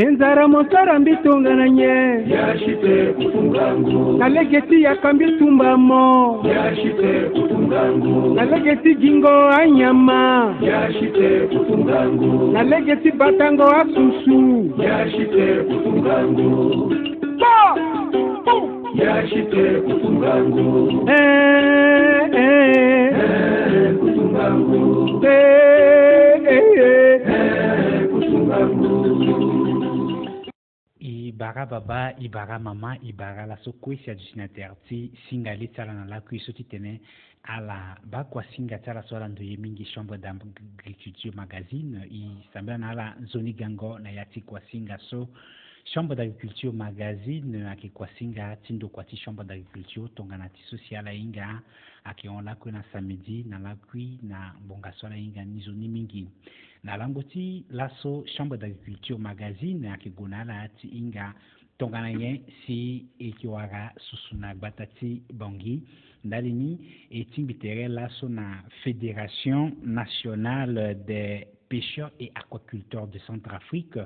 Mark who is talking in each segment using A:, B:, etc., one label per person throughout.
A: enzara mosara mbitungananye
B: yashite kutungangu
A: nalegeti yakambitumbamo
B: yashite kutungangu
A: nalegeti jingo anyama
B: yashite kutungangu
A: nalegeti batango asusu
B: yashite kutungangu yashite kutungangu kutungangu
C: Ibara baba, ibara mama, ibara la sokwesi adusinateur ti singa litala na la kuiso ti tene ala bakwa singa tala sola ndoye mingi chambre d'agriculture magazine i sambela na ala zoni gango na yati kwa singa so chambre d'agriculture magazine aki kwa singa tindo kwa ti chambre d'agriculture tongana ti sociala inga aki on la na samedi na la kui na bonga sola inga ni zoni mingi na langoti laso chambre d'agriculture magazine aki gonala ti inga tongana ye si ekiwara susuna batati bongi ndalini etimbitere laso na fédération nationale des pêcheurs et aquaculteurs de Centrafrique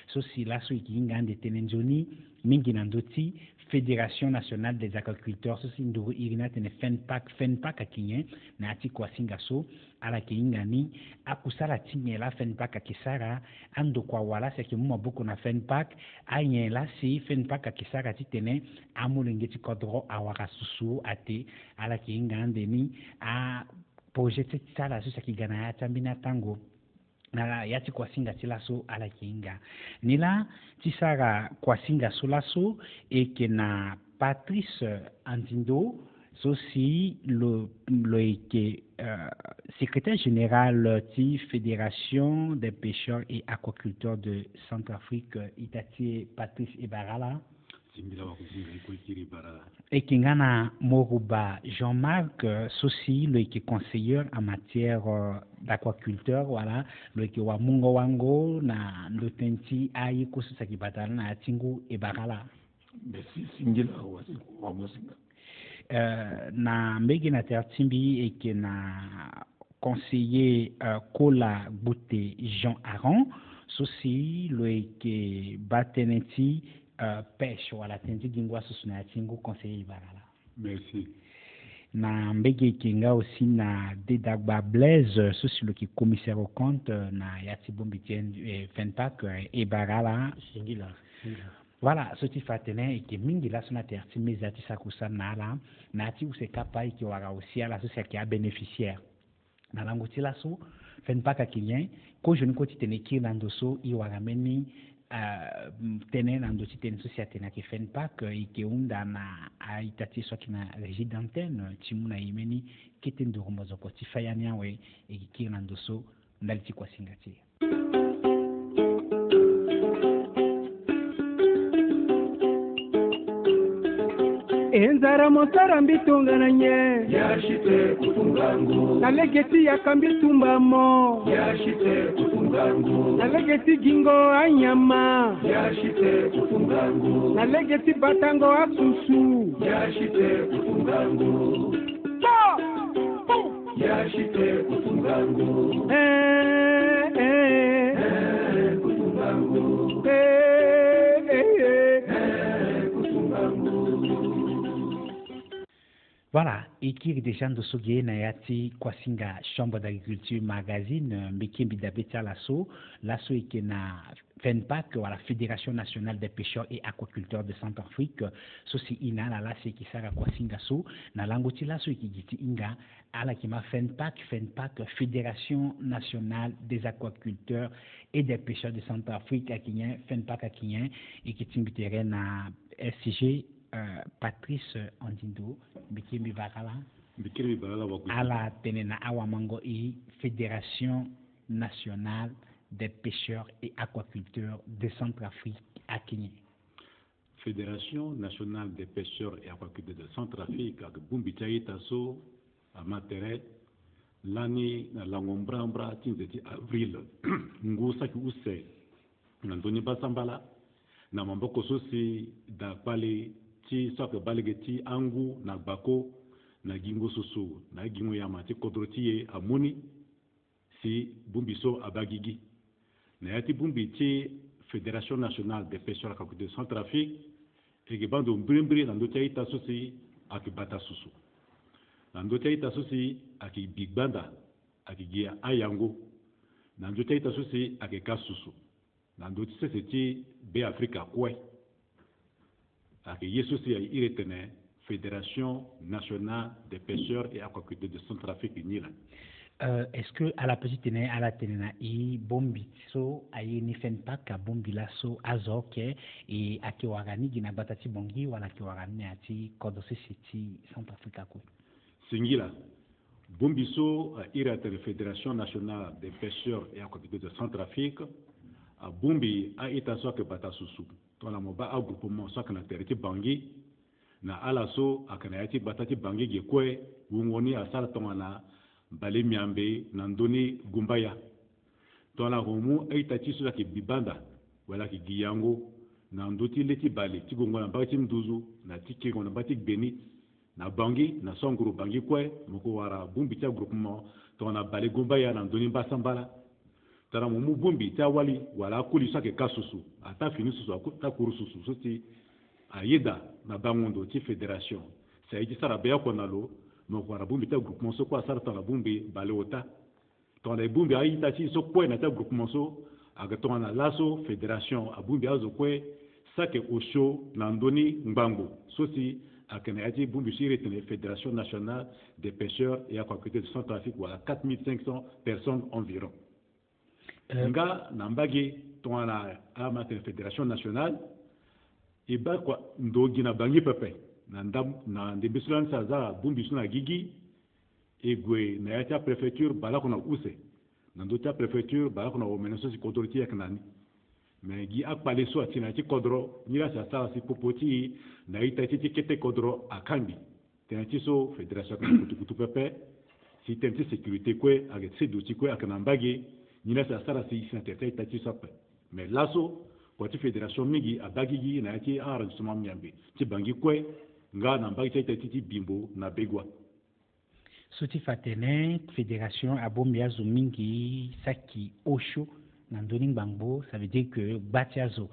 C: so si laso ikinga ndetenenzoni mingi nandoti Fédération nationale des aquaculteurs so si nduru irina tene FENPAC akinye na ati kwa singaso ala kinga ni akusala tinyela FENPAC akisara ando kwa wala seki muma boko na FENPAC anyela si FENPAC akisara titene amulengeti kodro awaka susu ate ala kinga ndeni a projet tsala so seki gana ya tambina tango na yati kwa singa tilaso ala kinga nila tisara kwa singa solaso et na Patrice Andindo aussi le secrétaire général de Fédération des pêcheurs et aquaculteurs de Centrafrique Itati Patrice Ibarala et Kingana Moruba Jean-Marc Sosi, le conseiller en matière d'aquaculture, voilà, le qui wa mungo wango na lotenti ayi kusu sakibatana na tingu Ibarala.
B: Merci singila wa musinga.
C: Na mbegi na tertimbi et que na conseiller Kola Bouté Jean Aron, Sosi, le qui bateneti pêche wala tendi gingwa susuna tingu conseiller Ibarala.
B: Merci.
C: Na mbege kinga aussi na Dedagba Blaise sosi le qui commissaire au compte na yati bombitien FENPAC Ibarala singila. Voilà, ce qui fait tenir et qui mingi la sona terti mezati sakusa nala na ti use kapa qui wara aussi à la société qui a bénéficiaire. Na langoti la so FENPAC akinyen ko jeune ko ti tene ki nandoso i wara meni tene nandosi tene société na ki FENPAC et qui unda na a itati soit na régie d'antenne timuna imeni kete ndo mozo ko ti fayania we et ki nandoso ndaliti kwa singati.
A: enzara mosara mbitungananye
B: yashite kutungangu
A: nalegeti yakambitumbamo
B: yashite kutungangu
A: nalegeti jingo anyama
B: yashite kutungangu
A: nalegeti batango asusu
B: yashite kutungangu yashite kutungangu kutungangu
C: Voilà, et qui est déjà de Sogé Nayati Kwasinga Chambre d'agriculture magazine, Mbikimbi Dabeta Lasso et qui na FENPAC, la Fédération nationale des pêcheurs et aquaculteurs de Centrafrique, Sosi Ina, la Lasso qui sera Kwasinga So, na Langoti Lasso qui dit Inga, à la qui m'a FENPAC, Fédération nationale des aquaculteurs et des pêcheurs de Centrafrique, à Kinyen, FENPAC à Kinyen, et qui t'inviterait na SCG. Patrice Andindo Bikimi Barala ala tenena awamango et Fédération nationale des pêcheurs et aquaculteurs de Centrafrique à Kenya.
D: Fédération nationale des pêcheurs et aquaculteurs de Centrafrique ak Bumbitayi taso amatere lani na langombrambra tinzeti avril ngusa ki use nandoni basambala na mamboko sosi da pale ti soke balege ti angu na bako na gingo susu na gingo yama ti kodrotiye amuni si bumbi so abagigi na yati bumbi ti Fédération nationale des pêcheurs à de Centrafrique et que bando brimbri dans d'autres états aussi à que bata susu. Dans d'autres états aussi à que Big Banda, à que Gia Ayango, dans d'autres états aussi à que Kasusu. Dans d'autres c'était B Afrique à quoi? À que Yesu aussi à y retenir Fédération nationale des pêcheurs et aquaculteurs de Centrafrique et Nila.
C: Est-ce que à la petite année à la téléna i bombi so aye ni fen pas ka bombi la so azoke et akiwagani gina batati bongi wala akiwagani ati kodose city Centrafrique ko
D: Singila bombi so ira la Fédération nationale des pêcheurs et aquaculteurs de Centrafrique a bombi a ita so que batasusu to la moba a groupement so que na teriti bangi na ala so akana ati batati bangi gekwe wongoni asala tongana bale miambe nandoni gumbaya tona homu aitati so ki bibanda wala ki giyango nandoti leti bale tigongo na bati mduzu na tikingo na bati beni na bangi na songuru bangi kwe moko wara bumbi ta groupement tona bale gumbaya nandoni basambala tara mumu bumbi ta wali wala kuli sake kasusu ata fini susu ta kurususu soti ayeda na bangondo ti fédération ça iti sara beya konalo donc wara bumbi ta groupement so kwa sarta la bumbi baleota ton les bumbi ayi ta ci so kwa na ta groupement so aga to na laso fédération a bumbi azo kwe sake osho na ndoni mbango so si akene ati bumbi sire tene fédération nationale des pêcheurs et aquaculteurs de Centrafrique wala 4500 personnes environ nga nambagi to na amate fédération nationale et ba kwa ndogi na bangi pepe na ndebisulan saza bumbi suna gigi egwe na yata préfecture bala kuna use na ndota préfecture bala kuna omeneso si autorité yaknani mais gi akpale so atina ti kodro nira sa sa si popoti na ita ti kete kodro akambi tenati so fédération kutu pepe si tenti sécurité kwe avec ces dossiers kwe akanambagi nira sa sa si sinatete ita ti sape mais laso kwa ti fédération migi abagigi na yati enregistrement miambe ti bangi kwe nga na mbagi taita titi bimbo na begwa
C: soti fatene fédération abombia zumingi saki osho na ndoni bangbo ça veut dire que batiazo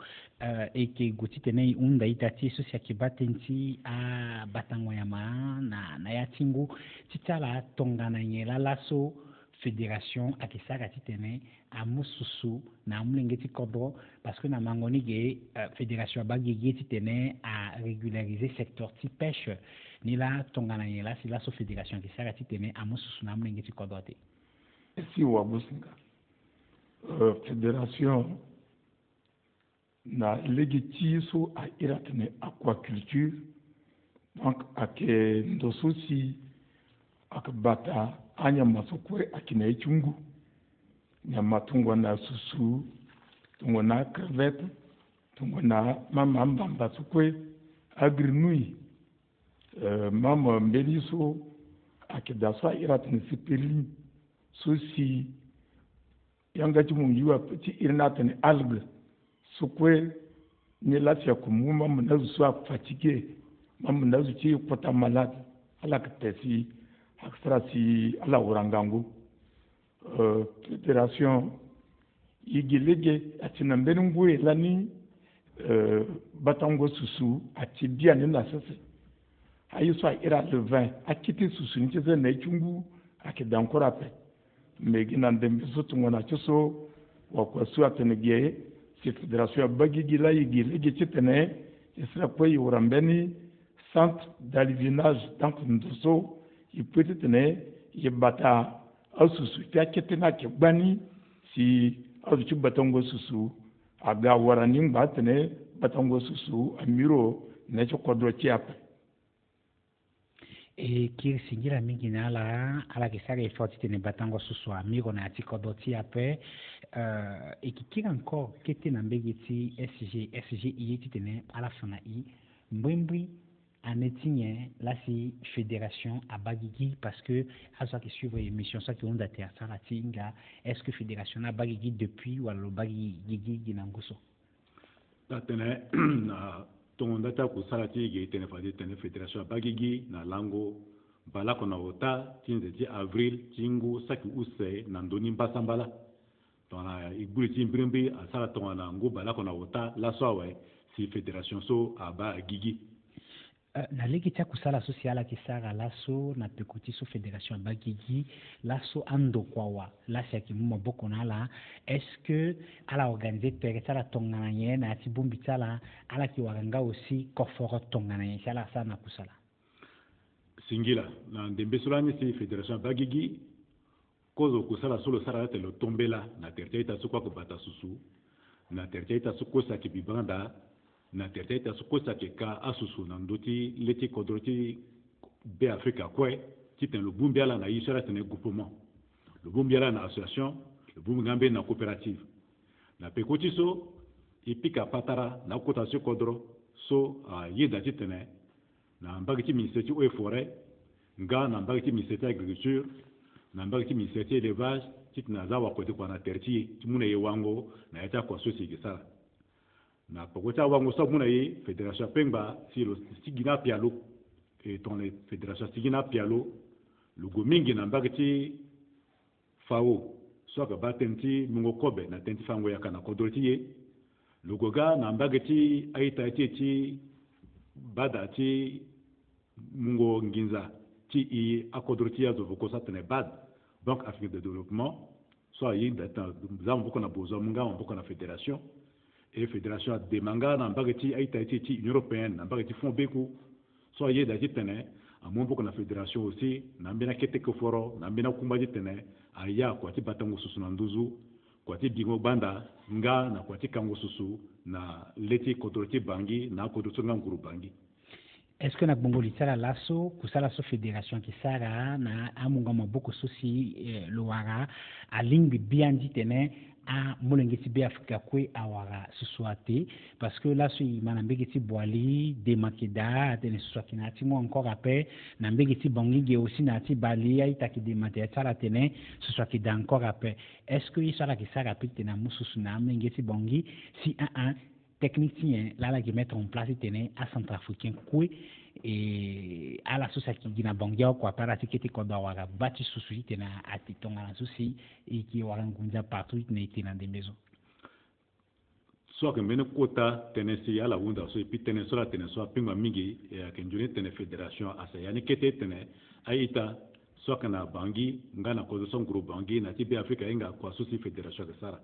C: et que goti tene unda itati so sia ki batenti a batangoyama na yatingu titala tongana nyela laso fédération akisaka titene amususu na mlengeti kodro parce que na mangoni ge fédération bagigi titene a régulariser secteur ti pêche ni la tongana yela si la so fédération akisaka titene amususu na mlengeti kodro te
E: si wa businga fédération na legiti so a iratene aquaculture donc ake ndoso si akbata anya masokwe akina ichungu nyama tungwa na susu tungwa na crevette tungwa na mama mbamba sokwe agrinui mama mbeliso akidasa iratne sipeli sosi yanga timungiwa petit irinatne algue sokwe ni latia kumu mama nazu so fatigué mama nazu ti kota malade ala katesi akstrasi ala urangangu fédération igilege atina mbenungwe lani batango susu atibia ni na sese ayiso ira le 20 akiti susu ni tese na chungu akidankora pe megina ndembe sotu ngona choso wakwasu atenege ci fédération bagigi la igilege titene isra po yurambeni centre d'alivinage donc ndoso ipetene yebata asusu fiaketena ke gbani si azuchi batango susu aga warani mbatene batango susu amiro na chokodro chiapa
C: e kiri singira mingi na ala kisaka ifoti tene batango susu amiro na chokodro chiapa et qui encore kete na mbegiti SG yiti tene ala fana i mbwembwi anetinye la si fédération à Bagigi parce que à ça qui suivre émission ça qui on daté à Saratinga est-ce que fédération à Bagigi depuis ou alors Bagigi ginanguso
D: tatene na ton data ko Sarati gi tene fadi tene fédération à Bagigi na lango bala kona ota tinze ti avril tingu saki use na ndoni mbasambala tona ibuliti mbrimbi asala tona nguba la kona wota la sowe si fédération so aba gigi
C: na leki tia kusala sociala kisara laso na pekuti so fédération bagigi laso ando kwawa la siaki mu maboko na la est-ce que ala organiser tere sala tongana nye na tibumbi tsala ala ki waranga aussi koforo tongana nye sala sana kusala
D: singila na ndembe solani si fédération bagigi kozo kusala solo sara te lo tombela na terteta so kwa kubata susu na terteta so kosa ki bibanda na terteta so kosa ke ka asusu na ndoti leti kodroti be Afrika kwe titen lo bumbiala na yisara tene groupement lo bumbiala na association lo bumgambe na coopérative na pekoti so ipika patara na kota so kodro so yeda titene na mbagiti ministère o forêt nga na mbagiti ministère agriculture na mbagiti ministère élevage titna zawa kote kwa na terti timuna yewango na yata kwa sosi kisala na pokota wango sa muna ye fédération pengba si lo sigina pialo et ton les fédération sigina pialo le gomingi na mbagiti fao so ka batenti mungo kobe na tenti fango ya kana kodoti ye le goga na mbagiti aita eti badati mungo nginza ti i akodoti ya zo kosa tene bad banque africaine de développement soit yi data zamu boko na bozo munga on boko na fédération et fédération de manga na mbagati aita eti union européenne na mbagati fond beku soit yi dati tene amon boko na fédération aussi na mbena kete ko foro na mbena kumbaji tene aya kwa ti batango susu na nduzu kwa ti bingo banda nga na kwa ti kango susu na leti kodoti bangi na kodoti nguru bangi.
C: Est-ce que na bongo litala laso kusala so fédération kisara na amunga maboko sosi loara a lingbi biandi tene a molengeti be Afrika kwe awara suswate parce que là si manambegeti boali de makeda tene suswaki na ti mo encore après na mbegeti bangige aussi na ti bali aita ki de maté tsara tene suswaki da encore après est-ce que isala kisara pite na mususu na mbegeti bangi si un technicien là qui mettre en place tenait à centrafricain kwe et à la société qui na bangia quoi par que te ko dawara bati susu tena atitonga na susi et qui warangunza partout ne tena des maisons
D: soit que mene kota tenesi ala wunda so epi tene so la tene so pingwa mingi e ke njuni tene fédération asa yani kete tene aita so kana bangi ngana ko so groupe bangi na tibe Afrika inga kwa susi fédération de sara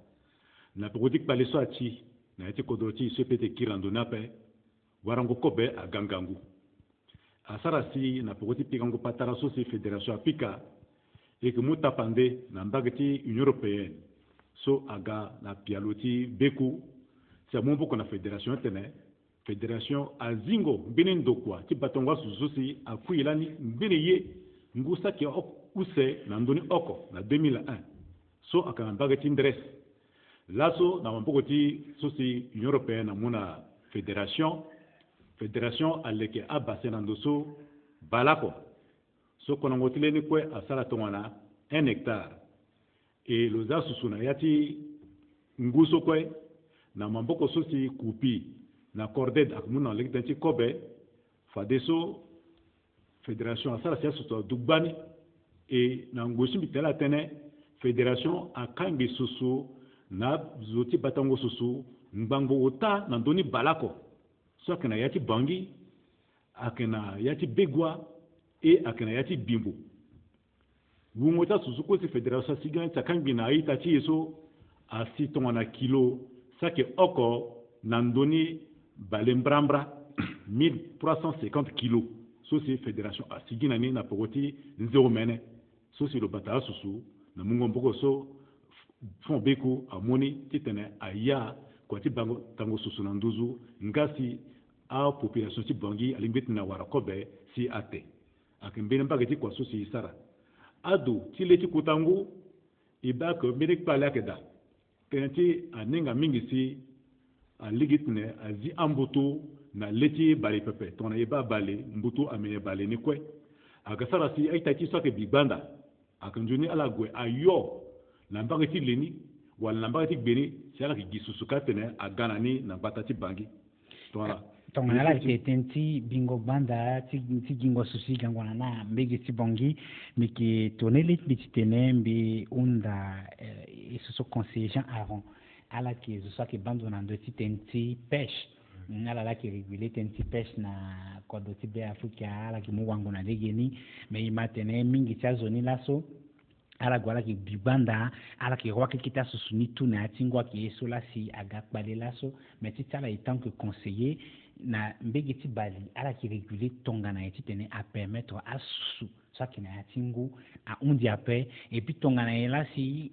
D: na politique pale so ati na eti kodoti sepete kirando nape warango kobe a gangangu asara si na pokoti pikango patara so si fédération apika et que muta pande na mbagati union européenne so aga na pialoti beku c'est mon boko na fédération tene fédération azingo benen dokwa ti batongwa suzusi akuilani mbene ye ngusa ki use na ndoni oko na 2001 so aka mbagati ndres laso na mambokoti sosi union européenne amuna fédération aleke abase na ndoso balako so konangotile ni kwe asala tongana 1 hectare et loza susuna yati nguso kwe na mamboko sosi kupi na corded akumuna lektanti kobe fadeso fédération asala sia soto dugbani et na ngoshi bitela tene fédération akangi susu na zoti batango susu mbango ota na ndoni balako so akena yati bangi akena yati begwa e akena yati bimbo wumota susu ko si fédération sigan takangi na ita ti eso asi tongana kilo sake oko na ndoni balembrambra 1350 kilos so si fédération asigina ni na pokoti nzero mene so si lo batala susu na mungo mboko so fond beku amoni titene aya kwa ti bango tango susu na nduzu ngasi a population ti bangi alimbeti na wara kobe si ate akembene mbageti kwa susi sara adu ti leti kutangu ibaka mbene kpale akeda tenti aninga mingi si aligitne azi ambutu na leti bali pepe tona iba bali mbutu amene bali ni kwe akasara si aita ti soke bigbanda akanjuni alagwe ayo na mbageti leni wala na mbageti gbeni siala ki gisusu katene agana ni na batati bangi tona
C: tongana la tenti bingo banda ti gingo susi gangwana na mbegi ti bongi miki toneli bititene mbi unda et ce sont conseillers Jean Aaron à la qui ce soit que bande on de tenti pêche na la qui réguler tenti pêche na kodoti be Afrika la qui mu wangu na degeni mais il matene mingi cha zoni laso ala gwala ki bibanda ala ki roi ki ta susuni tout na tingwa ki eso la si aga kpale laso mais ti tala étant que conseiller na mbegeti bali ala ki réguler tonga na eti tene à permettre à susu ça qui na tingu à undi après et puis tonga na la si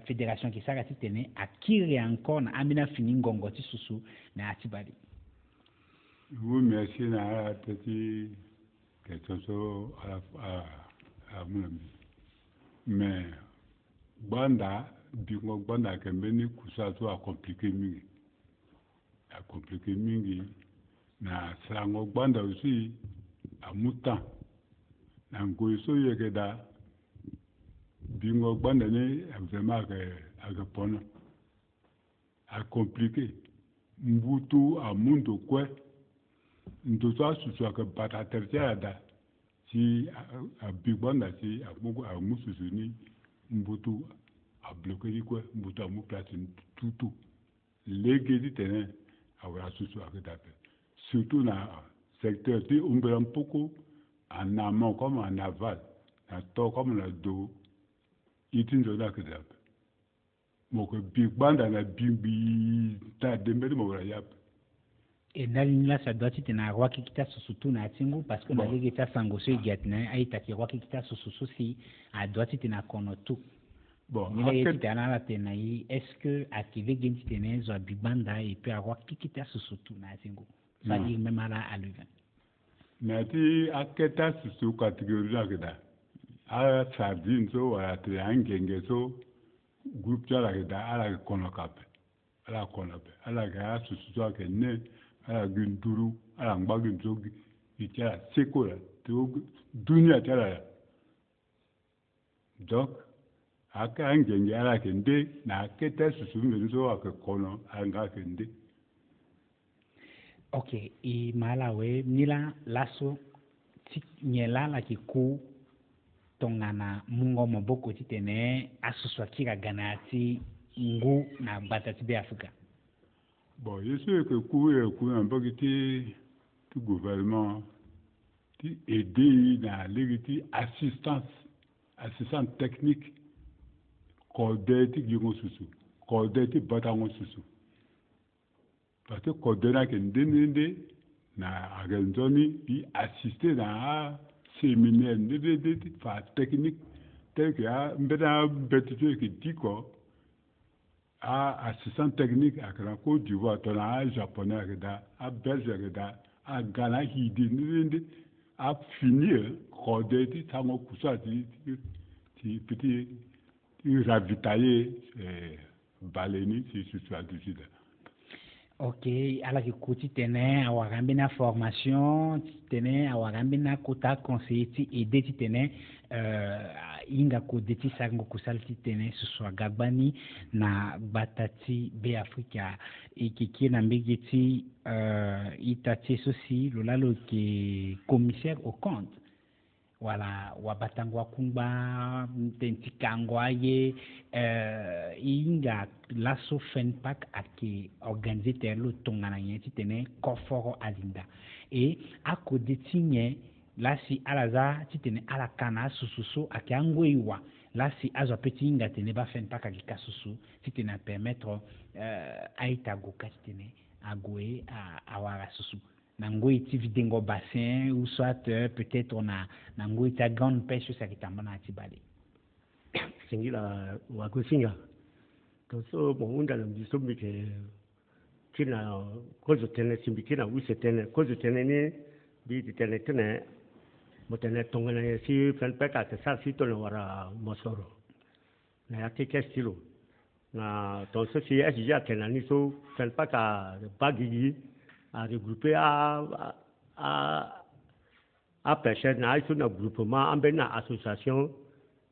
C: fédération qui sara ti tene à kiri encore na amina fini ngongo ti susu na ati bali.
F: Oui, merci na petit quelque chose à mon ami. Mais banda bingo banda kembeni kusato a compliqué mingi na sango banda aussi a muta na ngoiso yekeda bingo banda ne vraiment aga pona a compliqué mbutu a mundo kwe ndoto asuswa ka bata tertiara da si a big banda si a mususuni mbutu a bloqué quoi mbutu a mu place tout légui terrain a wala susu a dape surtout na secteur si un poco en amont comme en aval na to comme na do itin do da dape mo ko big banda na bimbi ta dembe mo wala yap.
C: Et là, ça doit être un roi qui quitte surtout na tingu parce que na lege ta sangoso igatna aita ki roi qui quitte surtout si a doit être na konotu.
F: Bon,
C: il y a été dans la tenai est-ce que à qui veut gagner tenai zo bibanda et puis a roi qui quitte surtout na tingu. Ça dit même à le vin.
F: Mais ti aketa susu catégorie là que da. A sardine so a triangle so groupe là que da ala konokap. Ala konope. Ala ga susu so que ne ala gunduru ala ngbagun so itia sekola to dunia tala donc aka ngenge ala kende na kete susu mbenzo aka kono anga kende.
C: Ok, et malawe nila laso ti nyela la kiku tongana mungo moboko ti tene asuswa kira ganati ngu na batati be Afrika.
F: Bon, je sais que coup un peu qui tout gouvernement qui aider dans les assistance technique coordonner qui ont sous coordonner batango sous parce que coordonner que ndende na agenzoni qui assister dans séminaire de technique tel que mbena betito qui dit quoi à assistant technique à la Côte d'Ivoire, à japonais à belge à Ghana à finir coordonner tango kusa ti petit ravitailler baleni si sur du sud.
C: Ok, ala ki kuti tene awagambi na formation tene awagambi na kota conseiller ti aider ti tene inga ko deti sango kusal ti tene suswa gagbani na batati be Afrika e ki na mbegi ti itati sosi lolalo ke commissaire au compte wala wabatangwa kumba tenti kangwa ye inga laso fenpak ake organiser telo tongana yenti tene koforo alinda et ako detinye lasi alaza titene ala kana sususu ake angweiwa lasi azo peti inga tene ba fenpak ake kasusu titene permettre aita goka titene agwe awara susu nangoi ti videngo bassin ou soit peut-être on a nangoi ta grande pêche ça qui tambana atibale
G: singila wa kusinga to so bon unda na biso mike kina kozo tene simbikina wise tene kozo tene ni bi tene tene motene tongana si fan peka te sa sito no wara mosoro na yake kestilo na to so si ya tena ni so fan peka bagigi à regrouper à pêcher na sur un groupement en ben association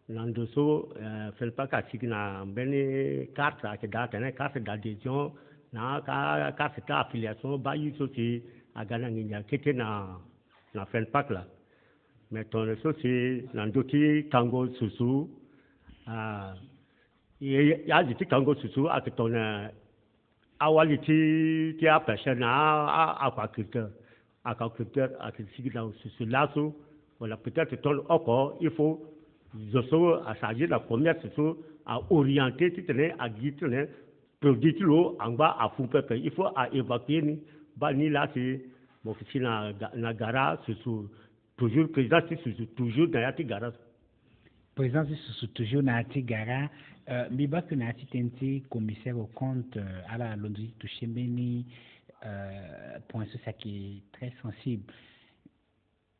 G: nandoso fait pas qu'à na ben carte à que date na carte d'adhésion na carte d'affiliation ba yu soci à gana nginya kete na fait pas là mais ton soci nandoti tango susu ya ji ti kango susu a tona awali ti a pêcheur na aquaculteur a sigi dans ce lasso voilà peut-être ton encore il faut à charger la commerce à orienter à guider produit l'eau en bas à fou peuple il faut à évacuer ni bani là c'est mon fils na gara toujours président toujours dans la gara
C: président c'est toujours na gara Biba que na tenti commissaire au compte à la Londres Touchemeni point ça qui est très sensible.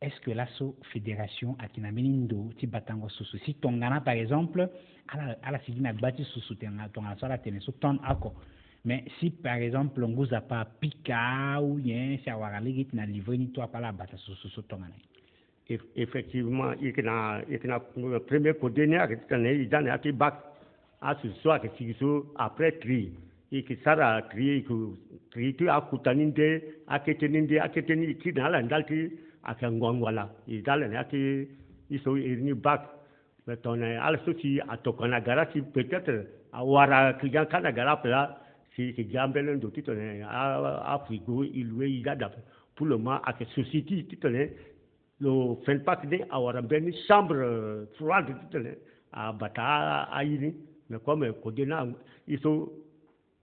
C: Est-ce que l'asso fédération a kinamenindo ti batango susu si tongana par exemple à la sigina bati susu tenga tonga sala tene so ton ako mais si par exemple on vous a pas pika ou bien si awara ligit na livrer ni toi pas la bata susu tongana
G: effectivement il na premier coordinateur qui tenait il dans ati bac à ce soir que si après tri et que ça a tri tu a kutaninde aketeni ki na la ndalti akangwangwala idale ne ati iso ni bac mais ton also si atokana gara si peut-être awara kigan kana gara pela si gambelen do titone a frigo ilwe idada pour le moment à que société titone le fait pas que awara ben chambre froide titone a bata ayini mais comme kodena iso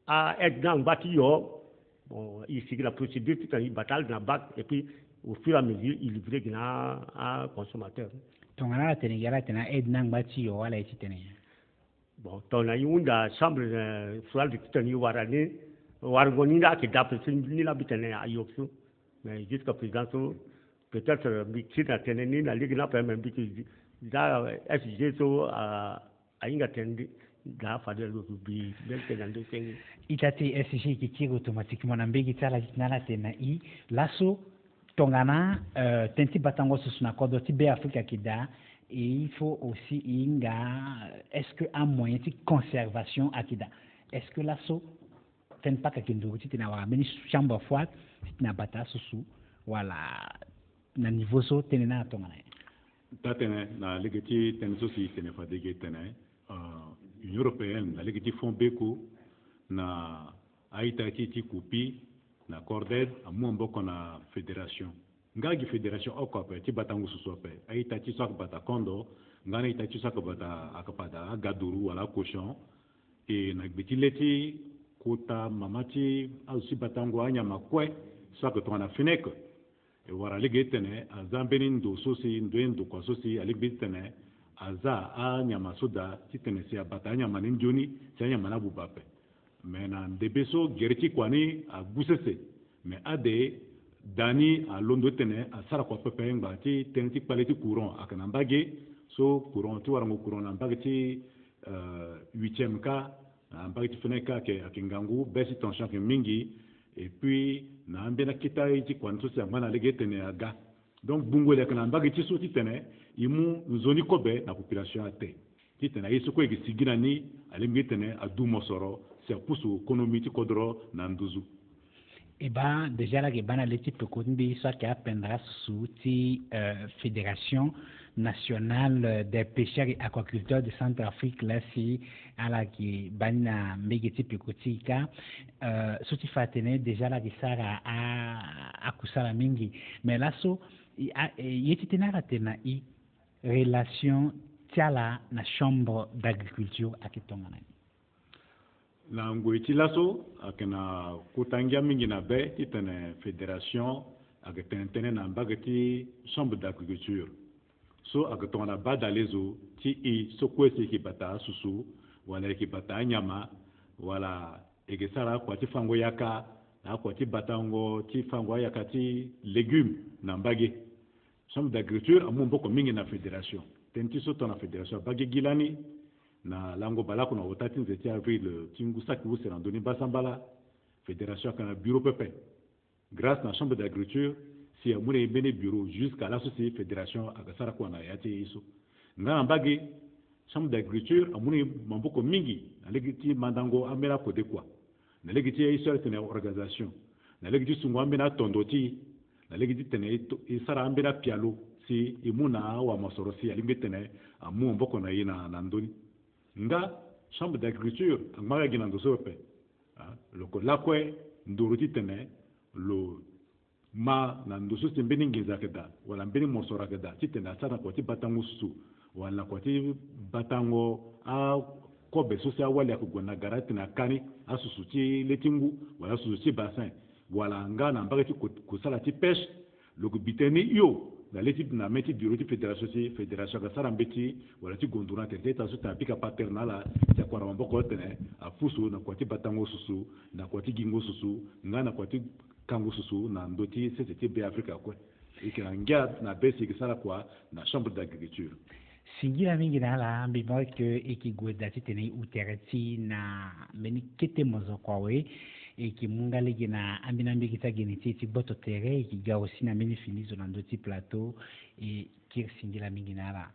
G: a être dans bati yo bon ici la procédure titone batal na bac et puis au fur et à mesure il livrait à consommateur
C: tongana la tenigara tena ednang bati yo wala itene
G: bon ton a une chambre froide titone warani wargoninda qui d'après ni la bitene a yoksu mais jusqu'à présent peut-être bikina teneni na ligue na pas même biki da FG so a inga tendi da fadel lo bi bel tenande tengi
C: itate SG qui tire automatiquement na mbegi tala kinala tena I lasso tongana tenti batango susuna kodo ti be Afrika kida et il faut aussi inga est-ce que un moyen de conservation akida est-ce que l'asso ten pas que ndo ti na wa meni chambre froide ti na bata susu wala na niveau so tenena tongana
D: tatene na legati tenso si tene fa dege tene Union européenne na legati fond beko na aita ti kupi na corded amu mboko na fédération ngagi fédération okope ti batangu susope aita ti sok bata kondo ngana ita ti sok bata akapada gaduru wala cochon et na gbitileti kota mamati ausi batangu anya makwe sok to na finek e wara ligetene azambeni ndo sosi ndo kwa sosi aligbitene aza anya masuda titene si abata anya maninjoni si anya manabu bape mais na ndebeso gerti kwani agusese mais ade dani a londo tene a sara kwa pepe ngba ti tenti paleti courant akana mbage so courant ti warango courant na mbage ti 8e cas na mbage ti feneka ke akingangu besi tension ke mingi et puis na ambena kita ti kwanto se ngana lege tene aga donc bungo le kana mbage ti so ti tene imu nzoni kobe na population ate ti tene yeso ko egisigina ni alemge tene adu mosoro se pusu économie ti kodro na nduzu
C: et ben déjà la gebana leti pekondi soit qui appendra sous ti fédération nationale des pêcheurs et aquaculteurs de Centrafrique là si à la qui bana megeti pekotika soti fatene déjà la gisara a kusala mingi mais là so yeti tenara tena I relation tiala na chambre d'agriculture akitongana
D: na ngoiti laso akena kutangia mingi na be titene fédération aketene na mbagati chambre d'agriculture so aketona badalezo ti I so kwese ki bata susu wala ki bata nyama wala egesara kwa ti fango yaka na kwa ti batango ti fango yaka ti légumes na mbage chambre d'agriculture amu mboko mingi na fédération tenti so tona fédération bage gilani na lango balako na otati nzeti avril tingu saki wo serandoni basambala fédération kana bureau pepe grâce na chambre d'agriculture si amune bene bureau jusqu'à la société fédération agasara kwa na yati iso ngana mbage chambre d'agriculture amune mamboko mingi na legiti mandango amela kode kwa na legiti iso tene organisation na legiti sungo amena tondoti na legiti tene isara ambela pialo si imuna wa masorosi alimbetene amu mboko na yina na ndoni nga chambre d'agriculture ngmaga gina ndo sope lo ko lakwe ndoruti tene lo ma na ndo so mbeni ngiza keda wala mbeni mosora keda titena sana ko ti batango su wala ko ti batango a ko be so sia wala ko gona garati na kani asusu ti letingu wala asusu ti bassin wala ngana mbaga ti ko sala ti pêche lo ko biteni yo la l'équipe na meti bureau de fédération ka sara mbeti wala ti gondura te ta so ta pika paternala ta kwa rambo ko tene a fusu na kwa ti batango susu na kwa ti gingo susu ngana kwa ti kango susu na ndoti c'était be Africa quoi et que ngia na besi ki sara kwa na chambre d'agriculture
C: singira mingi na la mbimo ke ikigweda ti tene utereti na meni kete mozo kwa we eki mungale gina ambina mbiki ta gini ti boto tere eki ga aussi na meni finizo na ndoti plateau et kir singira mingi na la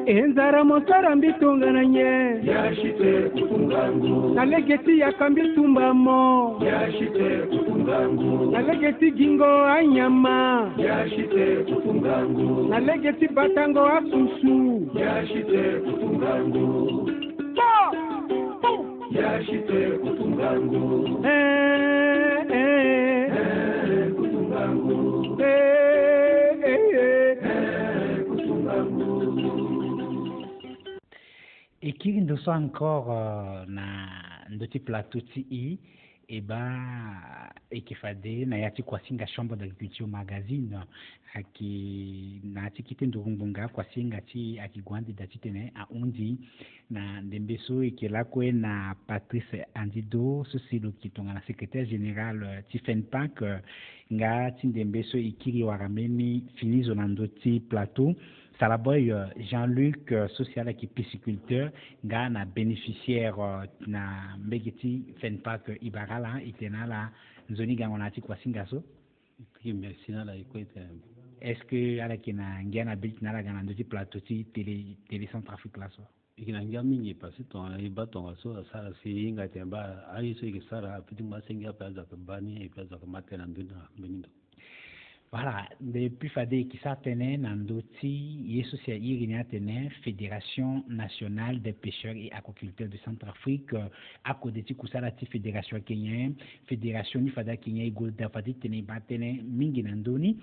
A: enzara mosara mbitungananye
B: yashite kutungangu
A: nalegeti yakambi tumbamo
B: yashite kutungangu
A: nalegeti gingo anyama
B: yashite kutungangu
A: nalegeti batango asusu
B: yashite kutungangu yashite kutungangu kutungangu
C: et qui nous sont encore na ndoti plateau ti et qui fade na yati kwa singa chambre d'agriculture magazine aki na tikite ndurungunga kwa singa ti akigwandi dati tene a undi na ndembeso ikela kwe na Patrice Andido ceci lo kitonga na secrétaire général ti FENPAC nga ti ndembeso ikiri warameni finizo na ndoti plateau Salaboy Jean-Luc social qui pisciculteur nga na bénéficiaire na mbegeti FENPAC Ibarala itena la nzoni gangonati kwa singaso
H: merci na la ekwete
C: est-ce que ala kina ngana bit na la gana ndoti plateau ti télé Centrafrique la so
H: ikina ngia mingi parce que on iba tonga so sala si inga temba ai so ikisara piti masenga paza kabani e paza kamatena ndina benindo.
C: Voilà, depuis fade qui s'attene nandoti yesu sia irinya tene Fédération nationale des pêcheurs et aquaculteurs de Centrafrique akodeti kusala ti fédération kenyan fédération ni fada kenya igolda fadi tene batene mingi nandoni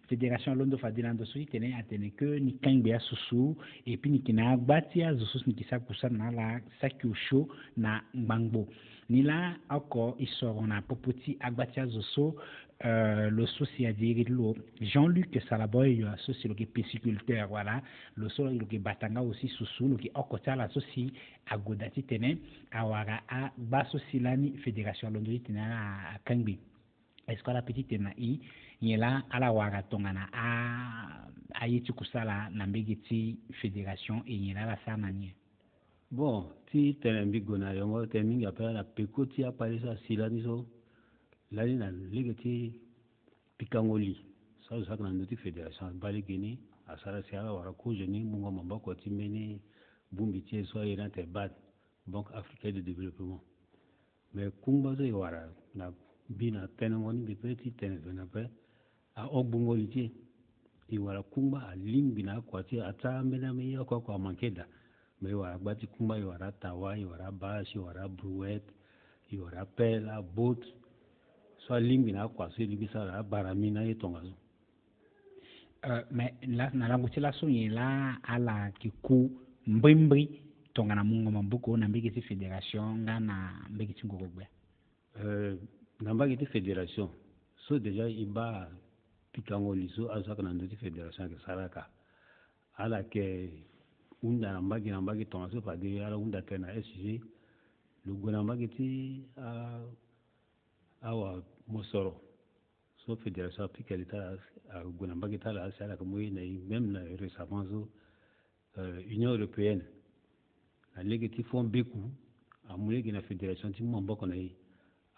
C: fédération londo fadi nando so tene atene que ni kangbe asusu et puis ni kina gbatia zusus ni kisa kusala na la sakiosho na ngbango ni la ako isoro na popoti agbatia zusu le social dire Jean-Luc Salaboy ceci le pisciculteur voilà le sol le batanga aussi sous le okota la ceci agodati tene awara a baso silani fédération londo tena a Kangbi est-ce que la petite na yela ala wara tongana a yiti kusala na mbegeti fédération et yela la sana ni
H: bon ti tene mbigona yongo temi ngapa na pekoti a parisa silani so lani na ligati pikangoli sa sa na ndoti fédération bali gini asara siala wara ko jeni mungo mambako timeni bumbi tie so ira te bad banque africaine de développement mais kumba zo wara na bina tenongoni bi petit tenena pe a ogbungoli tie i wara kumba a limbi na kwati ata mena me yo kwa mankeda me wara gbati kumba i wara tawa i wara bashi i wara brouette i wara pela boat so limbi na kwa so libisa la baramina yetonga zo
C: mais la na lango tela so yela ala kiku mbrimbri tonga na mungo mambuko na mbegeti fédération nga na mbegeti ngogogbe
H: na mbegeti fédération so déjà iba pikangoli so azaka na ndoti fédération ke saraka ala ke unda na mbagi tonga so pa de ala unda tena SG le gona mbageti awa mosoro so fédération pikalita a gona mbageta la sala comme même récemment so Union européenne la légati font beku a mulegi na fédération ti mo mboko na yi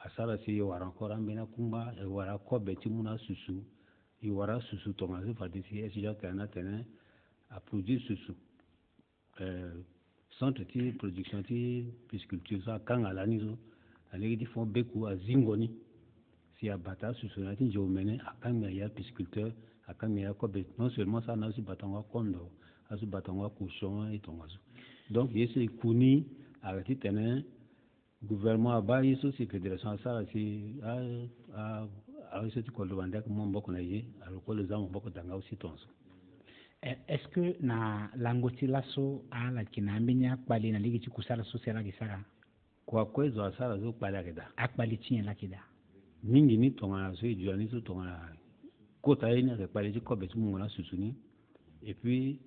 H: asala si wara encore ambena kumba e wara ko beti muna susu i wara susu to ma fa disi e ja kana tene a produire susu centre ti production ti pisciculture sa kanga la nizo a légati font beku a zingoni si abata susuna ti jomene akanga ya pisciculteur akanga ya kobe non seulement ça na aussi batanga kondo asu batanga kushon et tongazo donc yese kuni arati tenen gouvernement ba yeso si fédération ça si a ce ko lo banda ko mboko na ye aloko le zamu mboko danga aussi tonso.
C: Est-ce que na langoti laso ala kinambinya kwali na ligi chikusala sosera gisara
H: kwa kwezo asara zo kwala keda
C: akwali tien la kida
H: mingi ni tonga so ijuani so tonga kota ina ke kwali ko betu mungona susuni et puis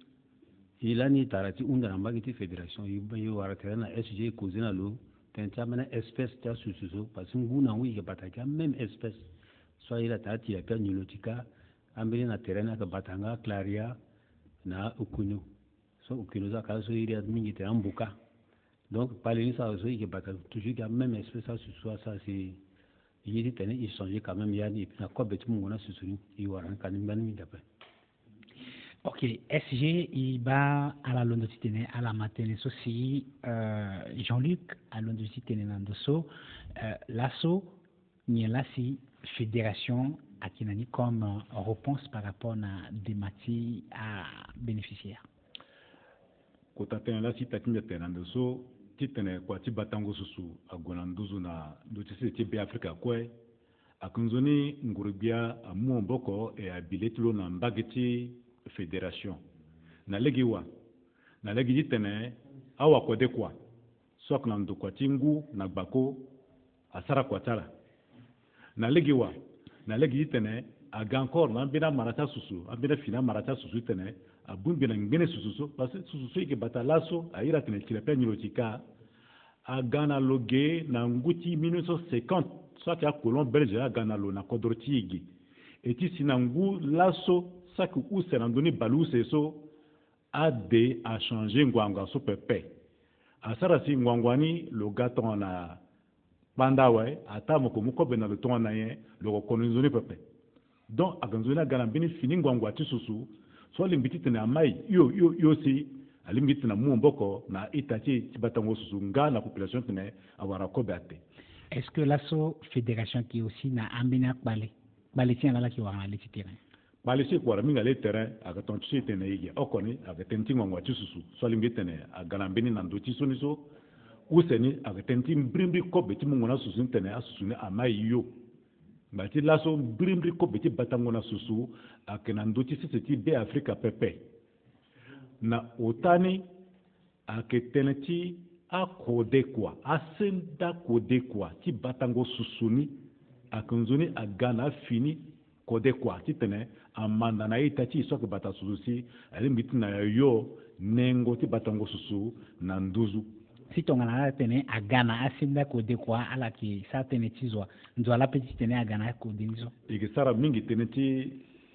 H: ilani tarati unda na mbagiti fédération yo waratera na SG kozina lo tenta mena espèce ta sususo parce que nguna wi ke bataka même espèce soit ila tati ya pia nilotika ambele na terrain ka batanga claria na ukunyo so ukunyo za kaso iria mingi te ambuka donc parler ça aussi que batanga toujours la même espèce ça sususo ça c'est il était il changeait quand même yani et puis na ko betu mungona susuni i waran kan mbani d'après.
C: Ok, SG, il va à la Londres Citene, à la matinée aussi. Jean-Luc, à Londres Citene, Nandoso. L'ASSO, n'y a si fédération à Kinani comme réponse par rapport à des matières à bénéficiaires.
D: Quand tu as là, si tu as Nandoso, tu as quoi, tu batango susu, à Gonandozo, na, d'autres c'est Africa, quoi. À Kunzoni, Ngurubia, à Mouamboko et à Biletulo, na Mbageti, fédération na legiwa na legi tene awa kode kwa sok na ndo kwa tingu na gbako asara kwa tala na legiwa na legi tene aga encore na bina marata susu abina fina marata susu tene abumbi na ngene susu parce que susu ke batalaso aira tene tilepe nilotika agana loge na nguti 1950 soit ya colon belge agana lo na kodrotigi eti sinangu laso ça que où c'est randonné balou c'est so a de a changé ngwangwa so pepe asara si ngwangwani lo gaton na bandawe ata moko moko bena le ton na yen lo konizoni pepe donc aganzona galambini fini ngwangwa tisusu so limbiti tena mai yo si alimbiti na mumboko na itati tibatango susu nga na population tene awara kobate.
C: Est-ce que l'asso fédération qui aussi na ambina balé tient là qui wa na liti terrain
D: balisi kwa minga le terrain aga tonchi tene yige okoni aga tenti ngwa tsusu so limbi tene aga lambini na ndoti soniso useni aga tenti mbrimbi ko beti mungona susu tene asusune amai yo bati laso mbrimbi ko beti batangona susu akena ndoti siseti be Africa pepe na otani aketeneti akode kwa asenda kode kwa ti batango susuni akunzuni agana fini kode kwa ti tene amanda na itati soke bata susu alimbiti na yo nengo ti batango susu na nduzu
C: si tongana tene agana asimda kode kwa ala ki sa tene tizwa ndo ala petit tene agana kode nizo
D: ikisara mingi tene ti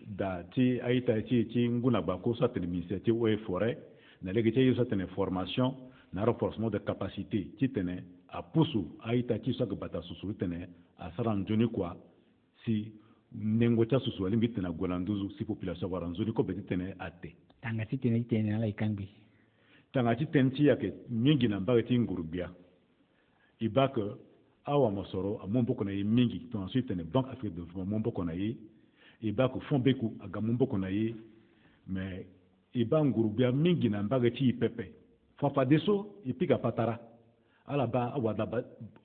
D: da ti aita ti nguna bako sa tene ministère o forêt na legi ti sa tene formation na renforcement de capacité ti tene a pusu aita ti soke bata susu tene a sara njoni kwa si nengo cha susu alimbiti na golanduzu si population waranzoni ko beti tene ate
C: tangati tene ala ikambi
D: tangati tenti yake mingi na mbagati ngurubia ibaka awa mosoro amomboko na mingi to ensuite tene banque afrique de développement momboko na yi ibaka fombeku aga momboko na yi mais iba ngurubia mingi na mbagati ipepe fafa deso ipika patara ala ba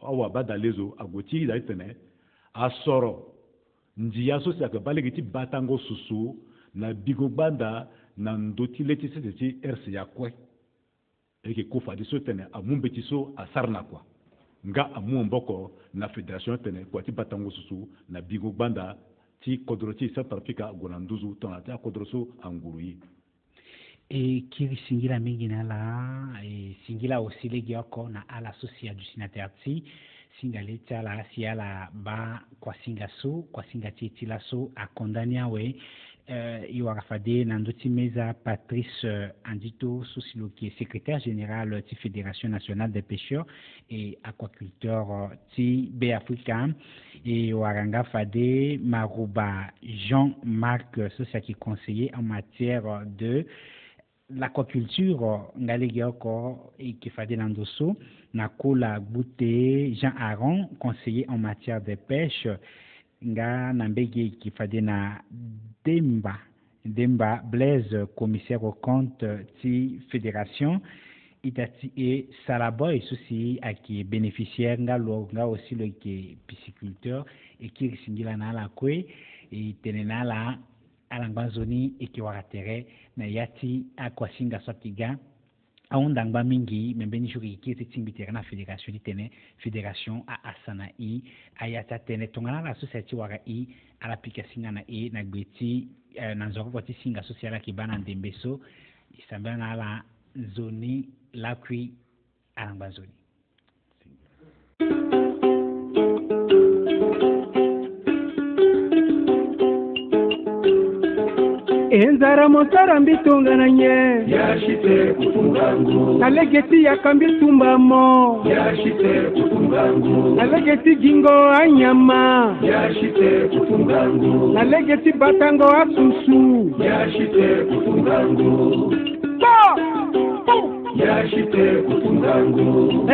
D: awa badalezo agoti da tene asoro njiya so saka balegiti batango susu na bigo banda na ndoti leti seti RC yakwe eke kofa diso tene amumbeti so asarna kwa nga amumboko na fédération tene kwa ti batango susu na bigo banda ti kodroti Central Africa gonanduzu tona ti kodroso angurui
C: e kiri singira mingi na la e singira osilegi yako na ala sosia du sinaterti singale tala siala ba kwa singa titi la so a condamnia we iwarafade nandoti meza Patrice Andito Sosilo qui est secrétaire général de la Fédération nationale des pêcheurs et aquaculteurs ti B Africa et waranga fade Maruba Jean-Marc c'est qui est conseiller en matière de l'aquaculture ngalegioko et qui fait de l'endosso Nakola Bouté Jean Aaron conseiller en matière de pêche nga na mbege kifade na Demba Blaise, commissaire au compte ti fédération itati e Salaboy souci à qui bénéficiaire nga aussi le qui pisciculteur et qui risingila na la kwe et tenena la alangbanzoni et qui waratere na yati akwasinga sokiga aundangba mingi membeni shuki ki timbitera na fédération ditene fédération a asana i ayata tene tongana la société wara i ala pikasinga na e na gbeti na nzoko kwa singa sociala kibana ndembeso isambana na la zoni lakwi alangbanzoni
A: enzara mosara mbitongananye
B: yashite kutungangu
A: nalegeti yakambi tumbamo
B: yashite kutungangu
A: nalegeti gingo anyama
B: yashite kutungangu
A: nalegeti batango asusu
B: yashite kutungangu yashite kutungangu